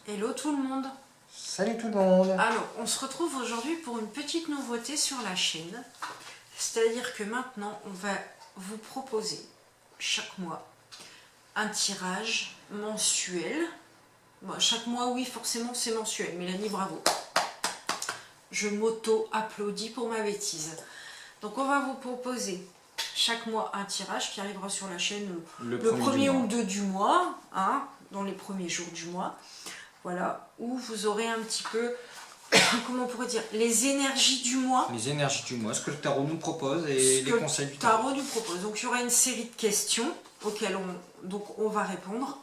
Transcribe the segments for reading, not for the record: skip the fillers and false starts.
Hello tout le monde. Salut tout le monde. Alors, on se retrouve aujourd'hui pour une petite nouveauté sur la chaîne. C'est-à-dire que maintenant, on va vous proposer chaque mois un tirage mensuel. Bon, chaque mois, oui, forcément, c'est mensuel. Mélanie, bravo. Je m'auto-applaudis pour ma bêtise. Donc, on va vous proposer chaque mois un tirage qui arrivera sur la chaîne le premier ou le 2 du mois, hein, dans les premiers jours du mois. Voilà, où vous aurez un petit peu, comment on pourrait dire, les énergies du mois. Les énergies du mois, ce que le tarot nous propose et les conseils du tarot. Nous propose. Donc il y aura une série de questions auxquelles on va répondre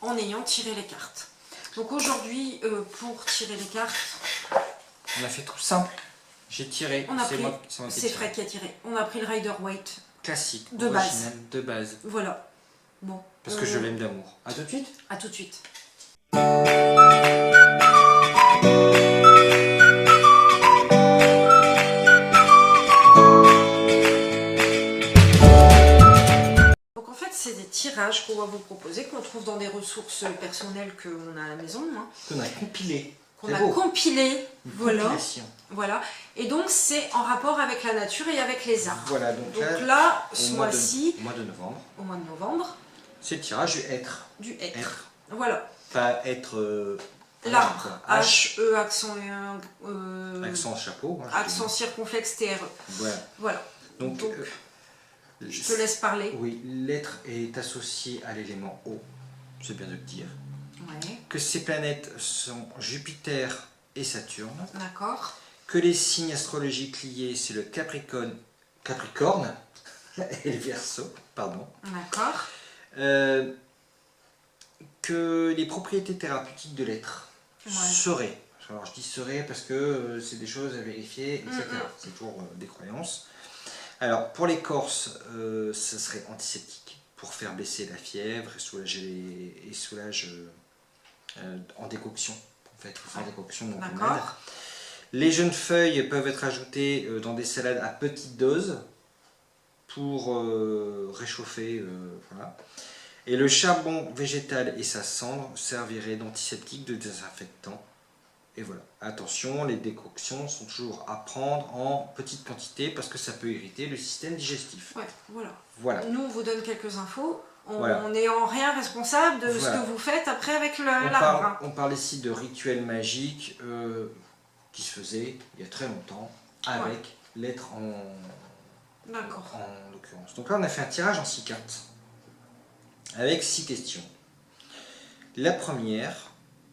en ayant tiré les cartes. Donc aujourd'hui, pour tirer les cartes, on a fait tout simple. J'ai tiré, c'est Fred qui a tiré. On a pris le Rider Waite. Classique, de base. Voilà. Bon. Parce que je l'aime d'amour. A tout de suite. A tout de suite. Donc en fait c'est des tirages qu'on va vous proposer, qu'on trouve dans des ressources personnelles qu'on a à la maison. Hein. Qu'on a compilé. Voilà. Et donc c'est en rapport avec la nature et avec les arbres. Voilà, donc là ce mois-ci, au mois de novembre, c'est le tirage du être. Voilà. Pas être l'arbre, H-E, accent accent chapeau. Hein, accent circonflexe, TRE. Voilà. Donc je te laisse parler. Oui, l'être est associé à l'élément eau, c'est bien de le dire. Ouais. Que ces planètes sont Jupiter et Saturne. D'accord. Que les signes astrologiques liés, c'est le Capricorne et le Verseau, pardon. D'accord. Que les propriétés thérapeutiques de l'être seraient, alors je dis seraient parce que c'est des choses à vérifier, etc. C'est toujours des croyances. Alors pour l'écorce, ça serait antiseptique pour faire baisser la fièvre et soulage en décoction. En fait, il faut faire décoction donc d'accord. Les jeunes feuilles peuvent être ajoutées dans des salades à petite dose pour réchauffer, voilà. Et le charbon végétal et sa cendre serviraient d'antiseptique, de désinfectant. Et voilà. Attention, les décoctions sont toujours à prendre en petite quantité parce que ça peut irriter le système digestif. Ouais, voilà. Nous, on vous donne quelques infos. On n'est en rien responsable de ce que vous faites après avec l'arbre. On parle ici de rituels magiques qui se faisaient il y a très longtemps avec l'être en l'occurrence. Donc là, on a fait un tirage en 6 cartes avec 6 questions. La première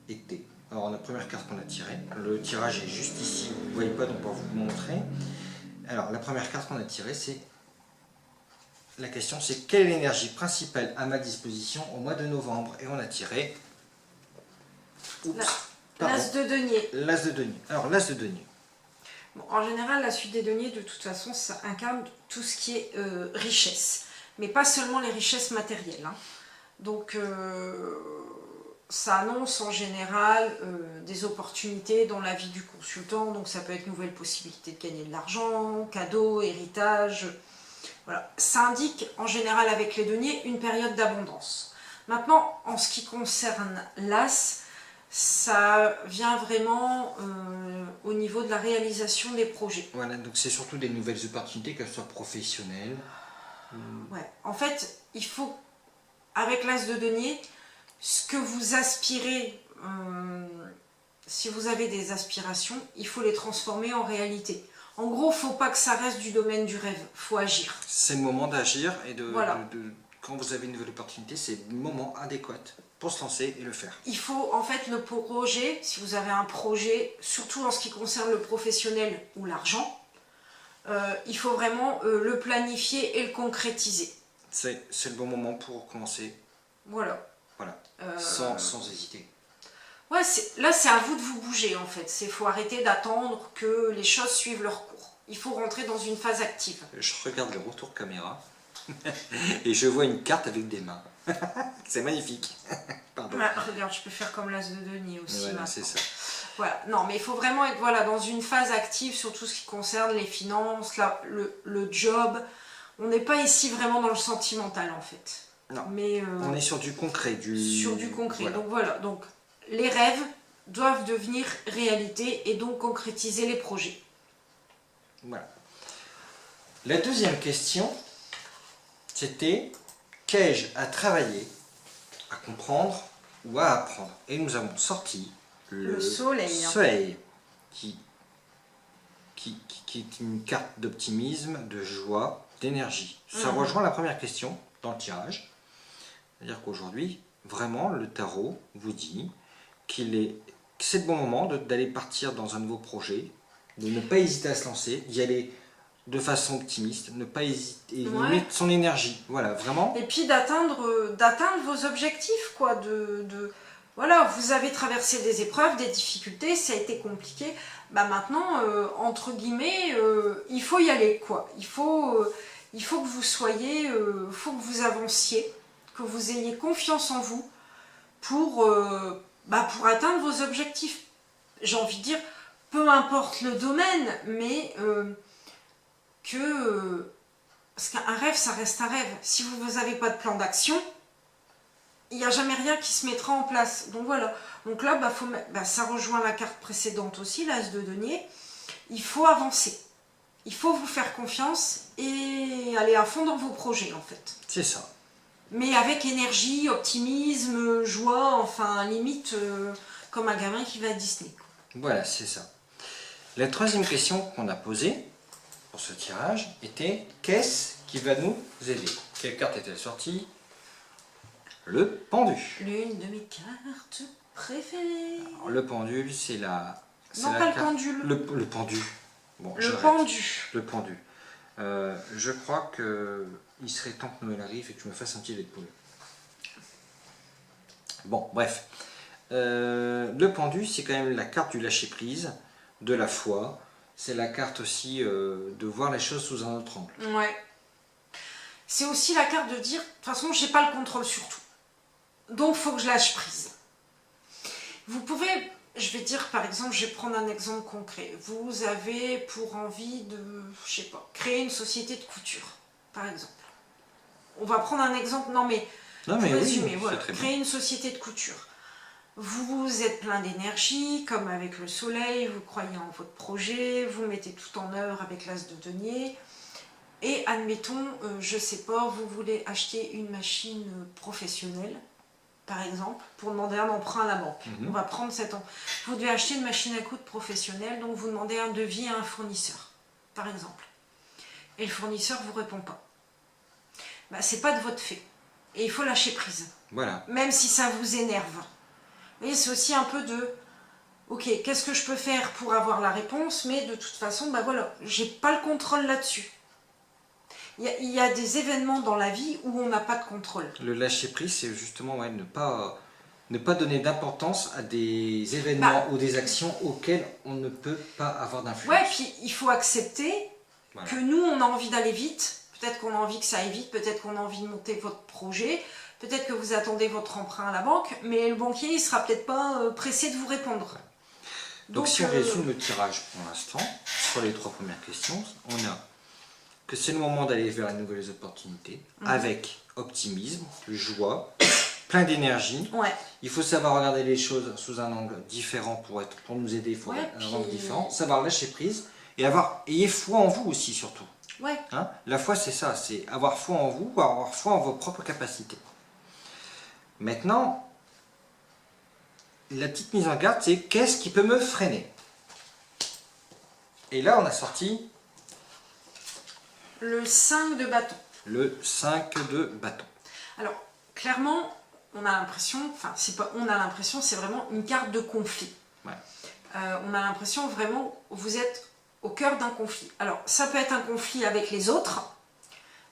était... Alors la première carte qu'on a tirée, le tirage est juste ici, vous ne voyez pas donc on va vous montrer. Alors la première carte qu'on a tirée, c'est... La question c'est quelle est l'énergie principale à ma disposition au mois de novembre? Et on a tiré... L'as de denier. L'as de denier. Alors l'as de denier. Bon, en général, la suite des deniers, de toute façon, ça incarne tout ce qui est richesse. Mais pas seulement les richesses matérielles. Hein. Donc, ça annonce en général des opportunités dans la vie du consultant. Donc, ça peut être nouvelle possibilité de gagner de l'argent, cadeaux, héritage. Voilà. Ça indique en général avec les deniers une période d'abondance. Maintenant, en ce qui concerne l'as, ça vient vraiment au niveau de la réalisation des projets. Voilà, donc c'est surtout des nouvelles opportunités, qu'elles soient professionnelles. Ouais, en fait, il faut, avec l'as de denier, ce que vous aspirez, si vous avez des aspirations, il faut les transformer en réalité. En gros, il ne faut pas que ça reste du domaine du rêve, il faut agir. C'est le moment d'agir et quand vous avez une nouvelle opportunité, c'est le moment adéquat pour se lancer et le faire. Il faut en fait le projet, si vous avez un projet, surtout en ce qui concerne le professionnel ou l'argent, il faut vraiment le planifier et le concrétiser. C'est le bon moment pour commencer. Voilà. Sans hésiter. Ouais, là c'est à vous de vous bouger en fait. Il faut arrêter d'attendre que les choses suivent leur cours. Il faut rentrer dans une phase active. Je regarde le retour caméra et je vois une carte avec des mains. C'est magnifique. Pardon. Ouais, regarde, je peux faire comme l'as de denier aussi. Voilà, c'est ça. Voilà. Non, mais il faut vraiment être dans une phase active sur tout ce qui concerne les finances, le job. On n'est pas ici vraiment dans le sentimental en fait. Non, mais on est sur du concret. Sur du concret, voilà. Donc les rêves doivent devenir réalité et donc concrétiser les projets. Voilà. La deuxième question, c'était qu'ai-je à travailler, à comprendre ou à apprendre? Et nous avons sorti le soleil qui est une carte d'optimisme, de joie, d'énergie. Ça rejoint la première question dans le tirage. C'est-à-dire qu'aujourd'hui, vraiment, le tarot vous dit que c'est le bon moment d'aller partir dans un nouveau projet, de ne pas hésiter à se lancer, d'y aller de façon optimiste, ne pas hésiter, mettre son énergie, voilà, vraiment. Et puis d'atteindre vos objectifs, quoi, voilà, vous avez traversé des épreuves, des difficultés, ça a été compliqué, bah maintenant, entre guillemets, il faut y aller, quoi, il faut que vous soyez, faut que vous avanciez, que vous ayez confiance en vous pour atteindre vos objectifs. J'ai envie de dire, peu importe le domaine, mais parce qu'un rêve, ça reste un rêve. Si vous n'avez pas de plan d'action, il n'y a jamais rien qui se mettra en place. Donc voilà. Donc là, ça rejoint la carte précédente aussi, l'As de denier. Il faut avancer. Il faut vous faire confiance et aller à fond dans vos projets, en fait. C'est ça. Mais avec énergie, optimisme, joie, enfin, limite, comme un gamin qui va à Disney. Voilà, c'est ça. La troisième question qu'on a posée pour ce tirage était qu'est-ce qui va nous aider? Quelle carte est-elle sortie? Le pendu. L'une de mes cartes préférées. Alors, le pendu, c'est la... Non, pas le pendule. Le pendu. Bon, le pendu. Le pendu. Je crois qu'il serait temps que Noël arrive et que je me fasse un petit lait de poule. Bon, bref. Le pendu, c'est quand même la carte du lâcher-prise, de la foi. C'est la carte aussi de voir les choses sous un autre angle. Ouais. C'est aussi la carte de dire, de toute façon, j'ai pas le contrôle sur tout. Donc, il faut que je lâche prise. Vous pouvez, je vais dire par exemple, je vais prendre un exemple concret. Vous avez pour envie de, je sais pas, créer une société de couture, par exemple. On va prendre un exemple, pour résumer, voilà, créer une société de couture. Vous êtes plein d'énergie, comme avec le soleil, vous croyez en votre projet, vous mettez tout en œuvre avec l'As de denier. Et admettons, je sais pas, vous voulez acheter une machine professionnelle, par exemple, pour demander un emprunt à la banque. On va prendre cet emprunt. Vous devez acheter une machine à coudre professionnelle, donc vous demandez un devis à un fournisseur, par exemple. Et le fournisseur ne vous répond pas. C'est pas de votre fait. Et il faut lâcher prise. Voilà. Même si ça vous énerve. Vous voyez, c'est aussi un peu de... Ok, qu'est-ce que je peux faire pour avoir la réponse? Mais de toute façon, voilà, j'ai pas le contrôle là-dessus. Il y a des événements dans la vie où on n'a pas de contrôle. Le lâcher-prise, c'est justement ne pas donner d'importance à des événements ou des actions auxquelles on ne peut pas avoir d'influence. Ouais, puis il faut accepter que nous, on a envie d'aller vite. Peut-être qu'on a envie que ça aille vite, peut-être qu'on a envie de monter votre projet, peut-être que vous attendez votre emprunt à la banque, mais le banquier, il ne sera peut-être pas pressé de vous répondre. Donc si on résume le tirage pour l'instant, sur les 3 premières questions, on a que c'est le moment d'aller vers les nouvelles opportunités, avec optimisme, joie, plein d'énergie. Ouais. Il faut savoir regarder les choses sous un angle différent pour nous aider, il faut un angle différent, savoir lâcher prise et ayez foi en vous aussi surtout. Ouais. La foi, c'est ça, c'est avoir foi en vous, avoir foi en vos propres capacités. Maintenant, la petite mise en garde, c'est qu'est-ce qui peut me freiner? Et là, on a sorti le 5 de bâton. Le 5 de bâton. Alors, clairement, on a l'impression, c'est vraiment une carte de conflit. Ouais. On a l'impression vraiment, vous êtes au cœur d'un conflit. Alors, ça peut être un conflit avec les autres,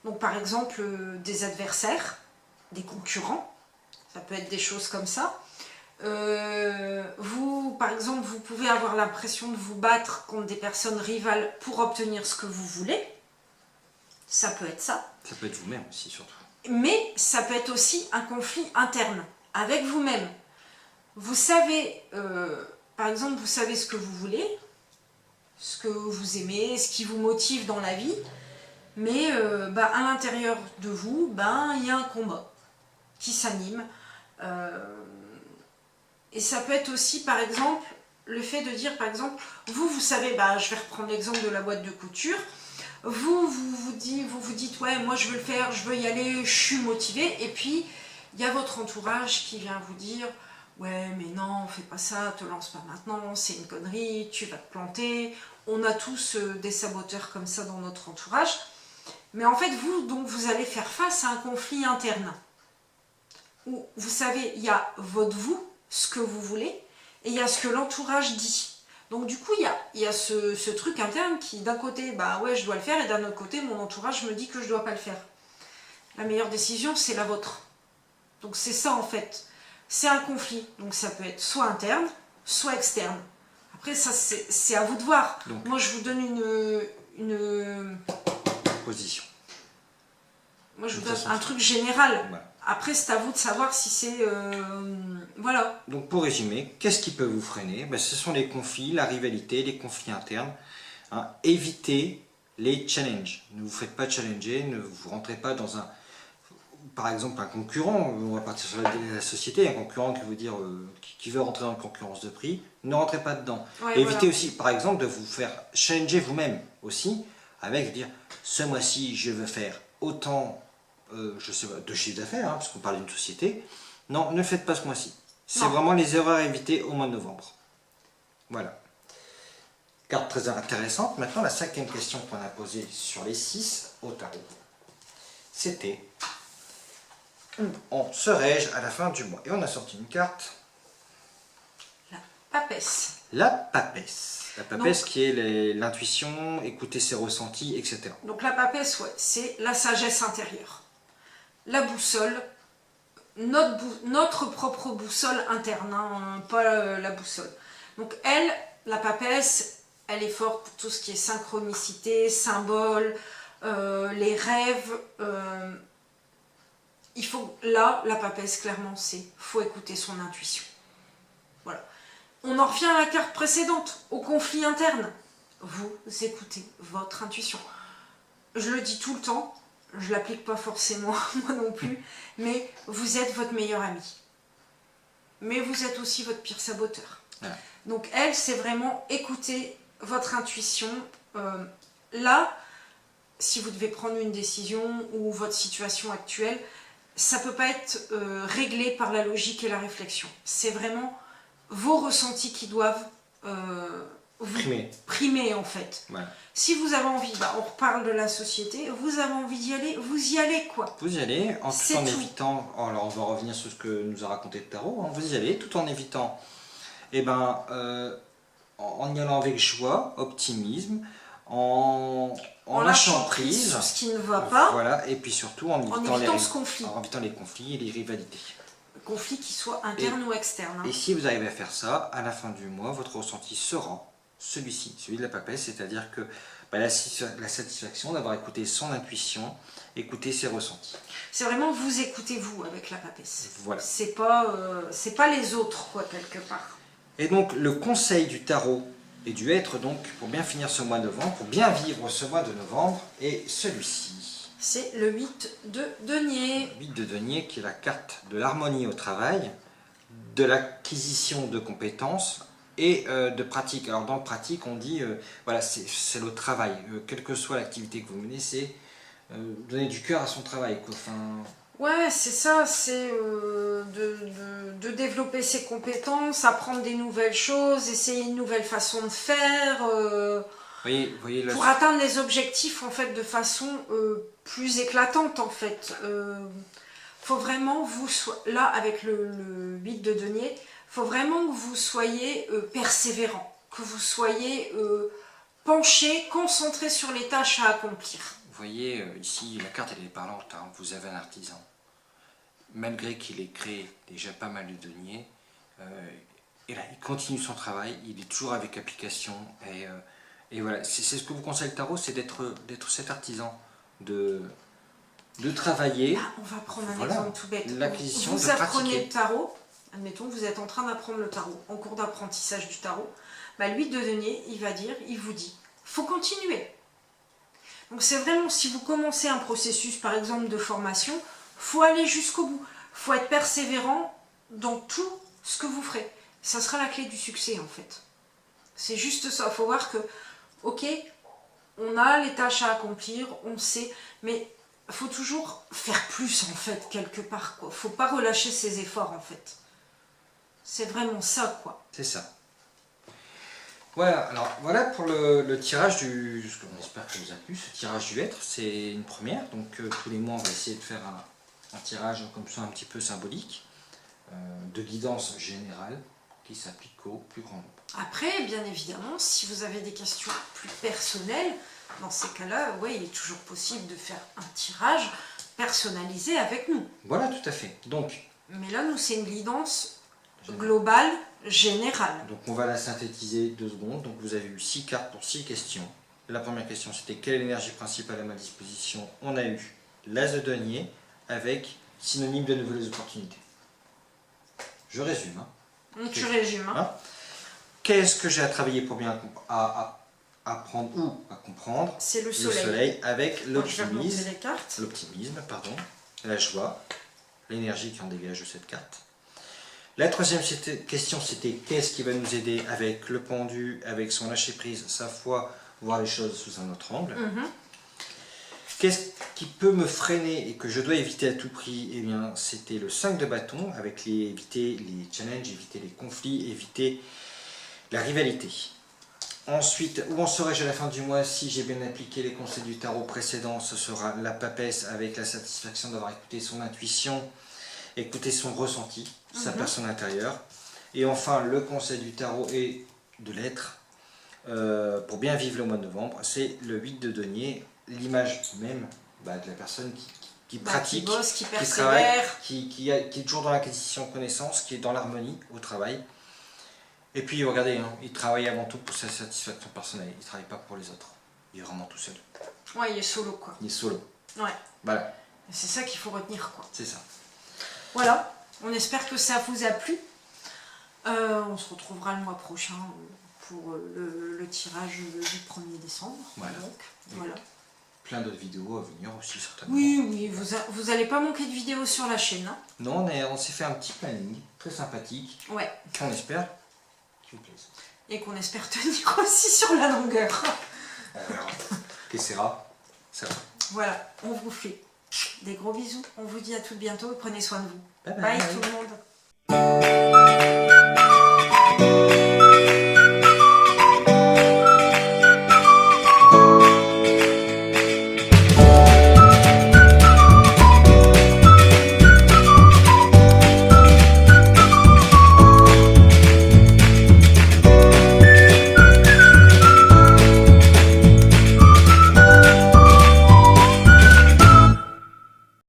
donc par exemple des adversaires, des concurrents, ça peut être des choses comme ça. Vous, par exemple, vous pouvez avoir l'impression de vous battre contre des personnes rivales pour obtenir ce que vous voulez. Ça peut être ça. Ça peut être vous-même aussi, surtout. Mais ça peut être aussi un conflit interne, avec vous-même. Vous savez, par exemple, vous savez ce que vous voulez, ce que vous aimez, ce qui vous motive dans la vie, mais à l'intérieur de vous, il y a un combat qui s'anime. Et ça peut être aussi, par exemple, le fait de dire, par exemple, vous savez, bah, je vais reprendre l'exemple de la boîte de couture. Vous dites, ouais, moi je veux le faire, je veux y aller, je suis motivée. Et puis, il y a votre entourage qui vient vous dire, ouais, mais non, fais pas ça, te lance pas maintenant, c'est une connerie, tu vas te planter. On a tous des saboteurs comme ça dans notre entourage. Mais en fait, vous allez faire face à un conflit interne. Où, vous savez, il y a votre vous, ce que vous voulez, et il y a ce que l'entourage dit. Donc du coup, il y a ce truc interne qui, d'un côté, bah ouais, je dois le faire, et d'un autre côté, mon entourage me dit que je dois pas le faire. La meilleure décision, c'est la vôtre. Donc c'est ça, en fait. C'est un conflit. Donc ça peut être soit interne, soit externe. Après, ça, c'est à vous de voir. Donc, moi, je vous donne une position. Moi, je vous donne un truc général. Voilà. Après, c'est à vous de savoir si c'est... voilà. Donc, pour résumer, qu'est-ce qui peut vous freiner? Ben, ce sont les conflits, la rivalité, les conflits internes. Hein. Évitez les challenges. Ne vous faites pas challenger, ne vous rentrez pas dans un... Par exemple, un concurrent, on va partir sur la société, un concurrent qui veut dire qui veut rentrer dans une concurrence de prix, ne rentrez pas dedans. Ouais, évitez voilà. aussi, par exemple, de vous faire challenger vous-même aussi, avec dire, ce mois-ci, je veux faire autant je sais pas, de chiffre d'affaires, hein, puisqu'on parle d'une société. Non, ne le faites pas ce mois-ci. C'est vraiment les erreurs à éviter au mois de novembre. Voilà. Carte très intéressante. Maintenant, la cinquième question qu'on a posée sur les 6 au tarot, c'était où en serais-je à la fin du mois? Et on a sorti une carte. La papesse. La papesse. La papesse qui est l'intuition, écouter ses ressentis, etc. Donc la papesse, ouais, c'est la sagesse intérieure. La boussole, notre propre boussole interne, hein, pas la boussole. Donc elle, la papesse, elle est forte pour tout ce qui est synchronicité, symbole, les rêves. Il faut, là, la papesse, clairement, faut écouter son intuition. Voilà. On en revient à la carte précédente, au conflit interne. Vous écoutez votre intuition. Je le dis tout le temps, je ne l'applique pas forcément, moi non plus, mais vous êtes votre meilleur ami. Mais vous êtes aussi votre pire saboteur. Ouais. Donc elle, c'est vraiment écouter votre intuition. Là, si vous devez prendre une décision ou votre situation actuelle, ça ne peut pas être réglé par la logique et la réflexion. C'est vraiment vos ressentis qui doivent primer en fait. Ouais. Si vous avez envie, bah, on reparle de la société, vous avez envie d'y aller, vous y allez quoi. Vous y allez, tout en évitant, alors on va revenir sur ce que nous a raconté le tarot, hein, vous y allez tout en évitant, eh ben, en y allant avec joie, optimisme, en lâchant prise. Sur ce qui ne va pas. Voilà, et puis surtout en évitant les conflits et les rivalités. Conflits qui soient internes ou externes. Hein. Et si vous arrivez à faire ça, à la fin du mois, votre ressenti sera celui-ci, celui de la papesse, c'est-à-dire que bah, la satisfaction d'avoir écouté son intuition, écouter ses ressentis. C'est vraiment vous écoutez vous avec la papesse. Voilà. C'est pas les autres, quoi, quelque part. Et donc, le conseil du tarot et du être, donc, pour bien finir ce mois de novembre, pour bien vivre ce mois de novembre, est celui-ci. C'est le 8 de denier. Le 8 de denier qui est la carte de l'harmonie au travail, de l'acquisition de compétences et de pratique. Alors dans le pratique, on dit, voilà, c'est le travail. Quelle que soit l'activité que vous menez, c'est donner du cœur à son travail. Quoi. Enfin... Ouais, c'est ça, c'est de développer ses compétences, apprendre des nouvelles choses, essayer une nouvelle façon de faire... voyez, pour atteindre les objectifs en fait de façon plus éclatante en fait. Faut vraiment là avec le 8 de denier, faut vraiment que vous soyez persévérant, que vous soyez penché, concentré sur les tâches à accomplir. Vous voyez ici la carte elle est parlante, hein, vous avez un artisan. Malgré qu'il ait créé déjà pas mal de deniers, et là, il continue son travail, il est toujours avec application et voilà, c'est ce que vous conseille le tarot, c'est d'être cet artisan, de travailler. Là, on va prendre un exemple tout bête. L'acquisition, vous apprenez le tarot, admettons, vous êtes en train d'apprendre le tarot, en cours d'apprentissage du tarot. Bah, le 8 de denier, il vous dit, faut continuer. Donc c'est vraiment, si vous commencez un processus, par exemple, de formation, faut aller jusqu'au bout. Faut être persévérant dans tout ce que vous ferez. ça sera la clé du succès en fait. C'est juste ça, il faut voir que, ok, on a les tâches à accomplir, on sait, mais il faut toujours faire plus en fait, quelque part, quoi. Faut pas relâcher ses efforts en fait. C'est vraiment ça, quoi. C'est ça. Voilà, alors voilà pour le tirage du... On espère que ça vous a plu, ce tirage du lettre, c'est une première, donc tous les mois on va essayer de faire un tirage comme ça un petit peu symbolique, de guidance générale, qui s'applique au plus grand nombre. Après, bien évidemment, si vous avez des questions plus personnelles, dans ces cas-là, ouais, il est toujours possible de faire un tirage personnalisé avec nous. Voilà, tout à fait. Donc, mais là, nous, c'est une guidance globale, générale. Donc on va la synthétiser 2 secondes. Donc vous avez eu 6 cartes pour 6 questions. La première question c'était quelle est l'énergie principale à ma disposition? On a eu l'as de denier avec synonyme de nouvelles opportunités. Je résume. Tu résumes. Qu'est-ce que j'ai à travailler pour bien apprendre ou à comprendre? C'est le soleil. Le soleil avec l'optimisme, la joie, l'énergie qui en dégage de cette carte. La troisième question, c'était qu'est-ce qui va nous aider avec le pendu, avec son lâcher-prise, sa foi, voir les choses sous un autre angle. Qu'est-ce qui peut me freiner et que je dois éviter à tout prix? Eh bien, c'était le 5 de bâton, avec éviter les challenges, éviter les conflits, éviter la rivalité. Ensuite, où en serais-je à la fin du mois si j'ai bien appliqué les conseils du tarot précédent? Ce sera la papesse avec la satisfaction d'avoir écouté son intuition, écouter son ressenti, sa personne intérieure. Et enfin, le conseil du tarot et de l'être, pour bien vivre le mois de novembre, c'est le 8 de denier, l'image même de la personne qui pratique, qui bosse, qui travaille, qui est toujours dans l'acquisition de connaissances, qui est dans l'harmonie au travail. Et puis regardez, il travaille avant tout pour sa satisfaction personnelle, il ne travaille pas pour les autres, il est vraiment tout seul. Ouais, il est solo quoi. Il est solo. Ouais. Voilà. C'est ça qu'il faut retenir quoi. C'est ça. Voilà, on espère que ça vous a plu. On se retrouvera le mois prochain pour le tirage du 1er décembre. Voilà. Donc, voilà. Plein d'autres vidéos à venir aussi certainement. Oui, vous n'allez pas manquer de vidéos sur la chaîne. Non, on s'est fait un petit planning très sympathique. Ouais. Qu'on espère qu'il vous plaise. Et qu'on espère tenir aussi sur la longueur. Que sera, ça va. Voilà, on vous fait des gros bisous. On vous dit à tout bientôt et prenez soin de vous. Bye bye. Bye tout le monde.